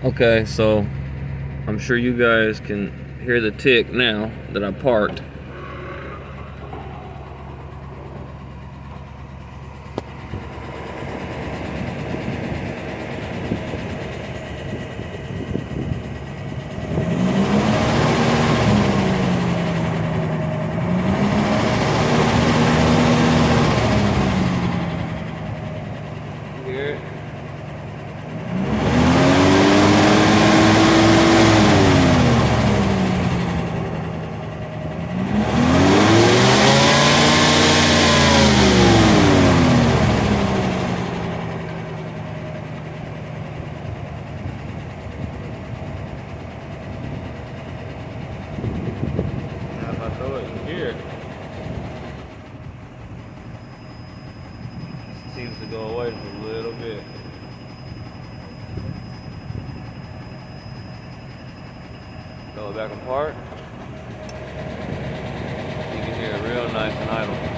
Okay, so I'm sure you guys can hear the tick now that I parked. You hear it? Now if I throw it in here, it seems to go away just a little bit. Throw it back apart. You can hear it real nice and idle.